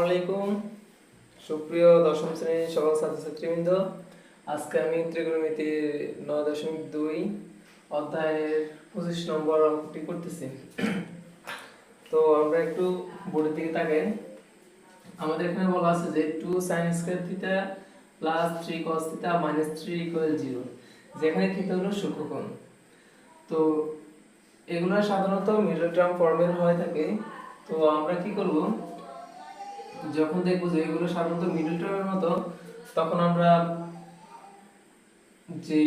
আসসালামাইকুম সুপ্রিয় দশম শ্রেণীর সকল ছাত্রছাত্রীবৃন্দ, আজকে আমি ত্রিকোণমিতির 9.2 অধ্যায়ের 25 নম্বর অঙ্কটি করতেছি। তো আমরা একটু বোর্ডের দিকে তাকাই। আমাদের এখানে বলা আছে যে 2 sin square theta plus 3 cos theta minus 3 equal 0, যেখানে থিটা হলো সূক্ষ্মকোণ। তো এগুলো সাধারণত মিডল টার্ম ফর্মের হয়ে থাকে। তো আমরা কি করব, যখন দেখবো যে এগুলো সাধারণত মিডল টার্মের মতো, তখন আমরা যে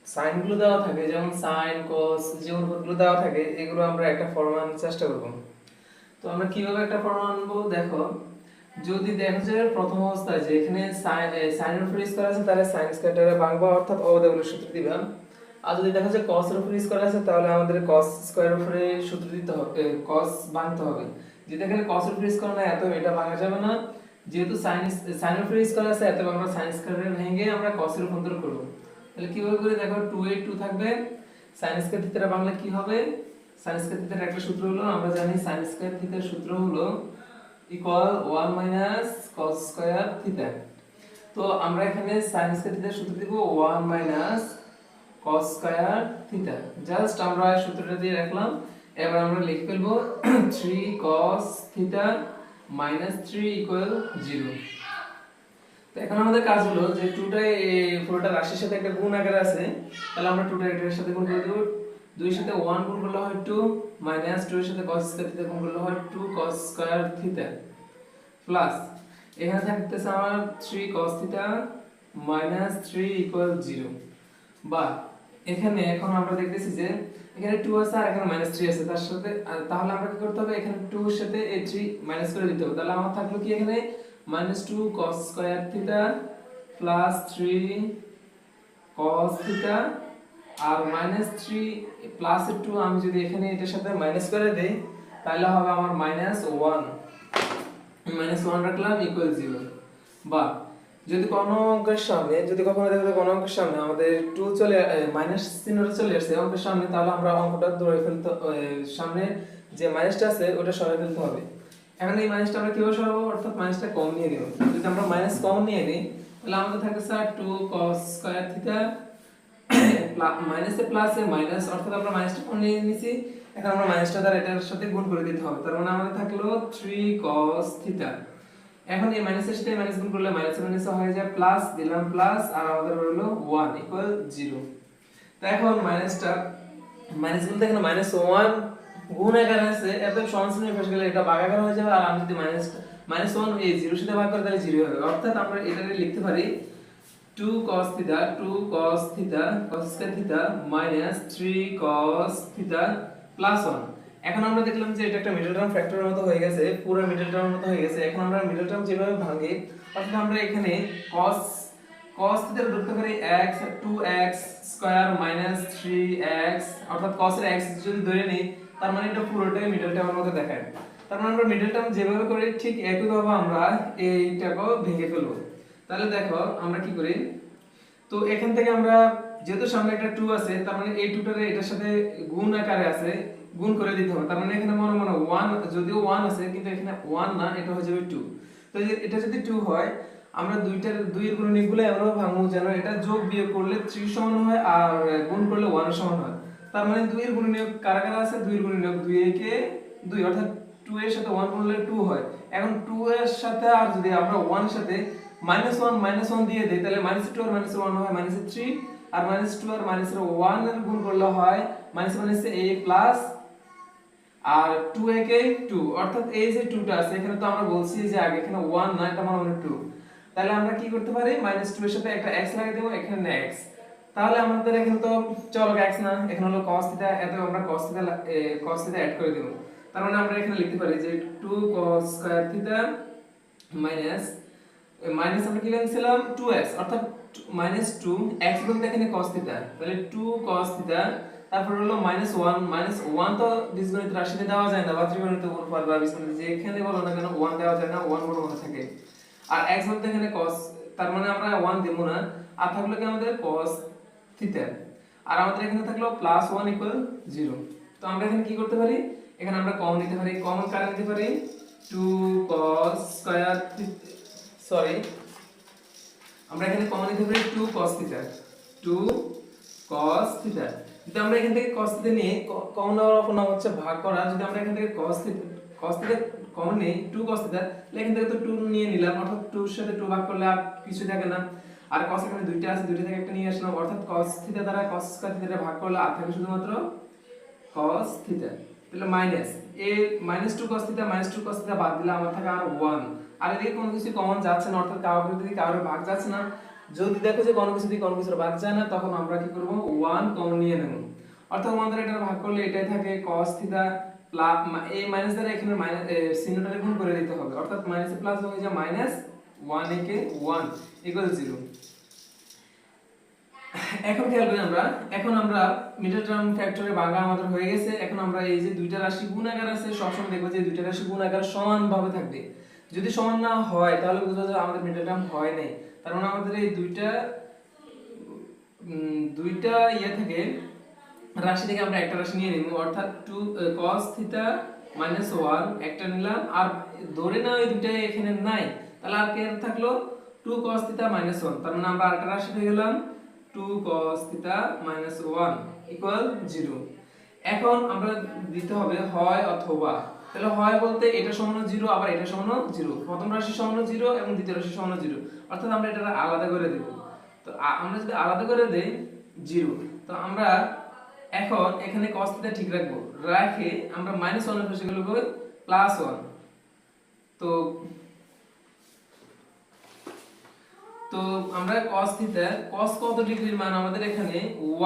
সাইনগুলো দেওয়া থাকে, যেমন সাইন কস, যে অনুপাতগুলো দেওয়া থাকে, এগুলো আমরা একটা ফর্মুলা আনার চেষ্টা করব। তো আমরা কিভাবে একটা ফর্মুলা আনবো, দেখো যদি দেখো যে প্রথম অবস্থায় যে এখানে সাইনের উপর স্কয়ার আছে, তাহলে সাইন স্কয়ারটারে ভাঙবা, অর্থাৎ অবদানের সূত্র দিবা। আর যদি দেখা যায় cos এর উপর স্কয়ার আছে, তাহলে আমাদের cos স্কয়ারের উপরে সূত্র দিতে হবে, cos ভাঙতে হবে। যদি এখানে cos এর উপর স্কয়ার না, এত এটা ভাঙা যাবে না। যেহেতু সাইনের উপর স্কয়ার আছে, এত আমরা sin স্কয়ারের ভেঙে আমরা cos এর রূপান্তর করব। তাহলে কিভাবে করে দেখো, 2 এ 2 থাকবে, sin স্কয়ার থিটা বাংলা কি হবে, sin স্কয়ার থিটার একটা সূত্র হলো, আমরা জানি sin স্কয়ার থিটার সূত্র হলো equal 1 minus cos square theta. তো আমরা এখানে sin স্কয়ার থিটার সূত্র দেব 1 minus cos square theta. Just আমরা সূত্রটা দিয়ে রাখলাম। এবার আমরা লিখে ফেলবো 3 cos থিটা মাইনাস 3 ইকুয়াল 0। তো এখন আমাদের কাজ হলো যে 2টা পুরোটা রাশির সাথে একটা গুণ আকারে আছে, তাহলে আমরা 2টা এটার সাথে গুণ করে দেব। 2 এর সাথে 1 গুণ করলে হয় 2, মাইনাস 2 এর সাথে cos স্কয়ার থিটা গুণ করলে হয় 2 cos স্কয়ার থিটা, প্লাস এখানে থাকতেছে আমার 3 cos থিটা মাইনাস 3 ইকুয়াল 0। বা এখানে এখন আমরা দেখতেছি যে এখানে 2 আছে আর এখানে -3 আছে, তার সাথে তাহলে আমরা কি করতে হবে, এখানে 2 এর সাথে এই 3 মাইনাস করে দিতে হবে। তাহলে আমার থাকলো কি, এখানে -2 cos square theta plus 3 cos থিটা আর -3 প্লাস 2, আমি যদি এখানে এটার সাথে মাইনাস করে দেই, তাহলে হবে আমার -1 রাখলাম ইকুয়াল 0। বা যদি কোনো অঙ্কের সামনে, যদি কখনো দেখো কোনো অঙ্কের সামনে আমাদের 2 চলে মাইনাস চিহ্নটা চলে আসছে অঙ্কের সামনে, তাহলে আমরা অঙ্কটা ধরে ফেলতে, সামনে যে মাইনাসটা আছে ওটা সরিয়ে ফেলতে হবে। এখন এই মাইনাসটা আমরা কিভাবে সরাবো, অর্থাৎ মাইনাসটা কম নিয়ে দেব। যদি আমরা মাইনাস কম নিয়ে নিই, তাহলে আমাদের থাকে স্যার 2 cos স্কয়ার থিটা মাইনাসে প্লাসে মাইনাস, অর্থাৎ আমরা মাইনাসটা কম নিয়ে নিয়েছি, এখন আমরা মাইনাসটা দ্বারা এটার সাথে গুণ করে দিতে হবে। তার মানে আমাদের থাকলো 3 cos থিটা। এখন এই মাইনাসের সাথে মাইনাস গুণ করলে মাইনাসে মাইনাসে হয়ে যায় প্লাস, দিলাম প্লাস, আর আমাদের হলো 1 ইকুয়াল 0। তো এখন মাইনাসটা মাইনাস বলতে এখানে -1 গুণ আকারে আছে, এত সমান চিহ্ন ফেসে গেলে এটা ভাগ আকারে হয়ে যাবে। আর আমি যদি -1 এই 0 সাথে ভাগ করি, তাহলে 0 হবে। অর্থাৎ আমরা এটাকে লিখতে পারি 2 cos theta 2 cos theta cos square theta minus 3 cos theta plus 1। এখন আমরা দেখলাম যে এটা একটা মিডল টার্ম ফ্যাক্টরের মতো হয়ে গেছে, পুরো মিডল টার্মের মতো হয়ে গেছে। এখন আমরা মিডল টার্ম যেভাবে ভাঙি, অর্থাৎ আমরা এখানে cos থিটা ধরতে পারি x 2x square minus 3x, অর্থাৎ cos এর x যদি ধরে নিই, তার মানে এটা পুরোটাই মিডল টার্মের মতো দেখায়। তার মানে আমরা মিডল টার্ম যেভাবে করি ঠিক একইভাবে আমরা এইটাকেও ভেঙে ফেলবো। তাহলে দেখো আমরা কি করি, তো এখান থেকে আমরা যেহেতু সামনে একটা 2 আছে, তার মানে এই 2টারে এটার সাথে গুণ আকারে আছে, গুণ করে দিতে হবে। তার মানে এখানে মনে মনে 1, যদিও 1 আছে কিন্তু এখানে 1 না, এটা হয়ে যাবে 2। তো এটা যদি 2 হয়, আমরা দুই এর গুণনীয়কগুলো এমনভাবে ভাঙবো যেন এটা যোগ বিয়োগ করলে 3 সমান হয় আর গুণ করলে 1 এর সমান হয়। তার মানে 2 এর গুণনীয়ক কারা কারা আছে, 2 এর গুণনীয়ক 2 একে 2, অর্থাৎ 2 এর সাথে 1 করলে 2 হয়। এখন 2 এর সাথে আর যদি আমরা 1 এর সাথে -1 দিয়ে দেই, তাহলে -2 আর -1 হয় -3, আর -2 আর -1 এর গুণ করলে হয় a প্লাস, আর 2 একে 2, অর্থাৎ এই যে 2টা আছে এখানে, তো আমরা বলছি যে আগে এখানে 1 না, এটা মানে 2। তাহলে আমরা কি করতে পারি, -2 এর সাথে একটা x লাগিয়ে দেব, এখানে x। তাহলে আমাদের এখানে তো চলক x না, এখানে হলো cos থিটা, এত আমরা cos থিটা অ্যাড করে দেব। তার মানে আমরা এখানে লিখতে পারি যে 2 cos square theta minus minus আমরা কি লিখছিলাম 2x, অর্থাৎ -2 x বলতে এখানে cos থিটা, তাহলে 2 cos থিটা, তারপর হলো -1 তো বীজগণিত রাশিতে দেওয়া যায় না, বা ত্রিকোণমিতিতে উপপাদ্য বা বীজগণিত যেখানে বলো না কেন 1 দেওয়া যায় না, 1 বড় মনে থাকে। আর x বলতে এখানে cos, তার মানে আমরা 1 দেব না, আর থাকলো কি আমাদের cos থিটা, আর আমাদের এখানে থাকলো +1 = 0। তো আমরা এখানে কি করতে পারি, এখানে আমরা কমন নিতে পারি। কমন কারে নিতে পারি, 2 cos স্কয়ার সরি আমরা এখানে কমন নিতে পারি 2 cos থিটা 2 cos থিটা যদি আমরা এখান থেকে cos থিটা নিয়ে কমন নেওয়ার অপর হচ্ছে ভাগ করা যদি আমরা এখান থেকে cos থিটা কমন নেই 2 cos থিটা তাহলে এখান থেকে তো 2 নিয়ে নিলাম অর্থাৎ 2 এর সাথে 2 ভাগ করলে আর কিছু থাকে না আর cos এখানে দুইটা আছে দুইটা থেকে একটা নিয়ে আসলাম অর্থাৎ cos থিটা দ্বারা cos স্কয়ার থিটা ভাগ করলে আর থাকে শুধুমাত্র cos থিটা তাহলে মাইনাস এই -2 cos থিটা -2 cos থিটা বাদ দিলে আমার থাকে আর 1 আর এদিকে কোনো কিছু কমন যাচ্ছে না অর্থাৎ কারোর দিকে কারোর ভাগ যাচ্ছে না যদি দেখো যে কোনো কিছু দিয়ে কোনো কিছুর ভাগ যায় না তখন আমরা কি করব 1 কমন নিয়ে নেব অর্থাৎ আমাদের এটা ভাগ করলে এটাই থাকে cos থিটা প্লাস এই মাইনাস দ্বারা এখানে মাইনাস চিহ্নটা গুণ করে দিতে হবে অর্থাৎ মাইনাস প্লাস হয়ে যায় -1 একে 1 0 এখন খেয়াল করি এখন আমরা মিডল টার্ম ফ্যাক্টরে ভাঙা আমাদের হয়ে গেছে এখন আমরা এই যে দুইটা রাশি গুণাকার আছে সবসময় দেখব যে দুইটা রাশি গুণাকার সমানভাবে থাকবে যদি সমান না হয় তাহলে বোঝা যায় আমাদের মিডল টার্ম হয় নাই তার মানে আমাদের এই দুইটা থেকে রাশি থেকে আমরা একটা রাশি নিয়ে নিব অর্থাৎ 2 cos থিটা -1 একটা নিলাম আর ধরে নাও এই দুইটা এখানে নাই তাহলে আর কি থাকলো 2 cos থিটা -1 তার মানে আমরা আরেকটা রাশি পেয়ে গেলাম 2 cos থিটা -1 0 এখন আমরা দিতে হবে হয় অথবা তাহলে হয় বলতে এটা সমান 0 আবার এটা সমান 0 প্রথম রাশি সমান 0 এবং দ্বিতীয় রাশি সমান 0 অর্থাৎ আমরা এটা আলাদা করে দেব তো আমরা যদি আলাদা করে দেই 0 তো আমরা এখন এখানে cos থিটা ঠিক রাখবো রেখে আমরা -1 এর পাশে গেলে হবে +1 তো তো আমরা cos থিটা cos কত ডিগ্রির মান আমাদের এখানে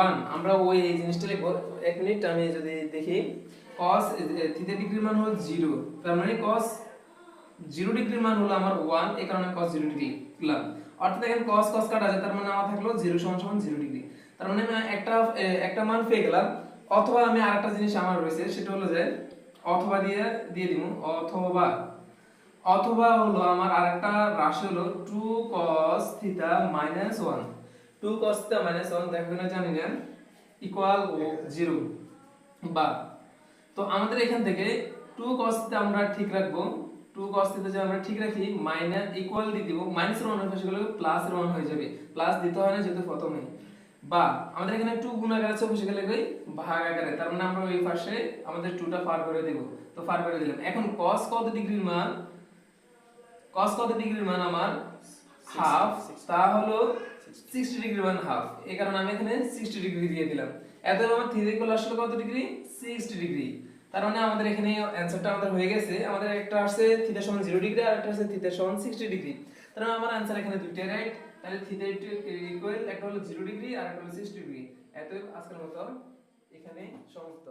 1 আমরা ওই এই জিনিসটা লিখব এক মিনিট আমি যদি দেখি cos থিটা ডিগ্রির মান হলো 0 তার মানে cos 0 ডিগ্রির মান হলো আমার 1 এই কারণে cos 0 ডিগ্রি লিখলাম অর্থাৎ এখানে cos cos কাটা যায় তার মানে আমার থাকলো 0 সমান 0 ডিগ্রি তার মানে আমি একটা মান পেয়ে গেলাম অথবা আমি আরেকটা জিনিস আমার রয়েছে সেটা হলো যে অথবা দিয়ে দিব অথবা হলো আমার আরেকটা রাশি হলো 2 cos থিটা -1 2 cos থিটা -1 দেখো না জানি না ইকুয়াল 0 বা তো আমাদের এখান থেকে 2 cos থিটা আমরা ঠিক রাখবো 2 cos থিটা যে আমরা ঠিক রাখি মাইনাস ইকুয়াল দিয়ে দিব -1 এর পাশে গেলে +1 হয়ে যাবে প্লাস দিতে হয় না যেহেতু প্রথমে বা আমাদের এখানে 2 গুণাকার আছে পাশে গেলে কই ভাগ আকারে তার মানে আমরা ওই পাশে আমাদের 2টা পার করে দেব তো পার করে দিলাম এখন cos কত ডিগ্রির মান আমার হাফ তা হলো 60 ডিগ্রির মান হাফ এই কারণে আমি এখানে 60 ডিগ্রি দিয়ে দিলাম এতএব আমার থিটা ইকুয়াল আসলে কত ডিগ্রি 60 ডিগ্রি তার মানে আমাদের এখানে অ্যানসারটা আমাদের হয়ে গেছে আমাদের একটা আছে থিটা সমান 0 ডিগ্রি আর একটা আছে থিটা সমান 60 ডিগ্রি তার মানে আমার অ্যানসার এখানে দুইটাই রাইট তাহলে থিটা ইকুয়াল একটা হলো 0 ডিগ্রি আর একটা হলো 60 ডিগ্রি এতএব আজকের মতো এখানে সমাপ্ত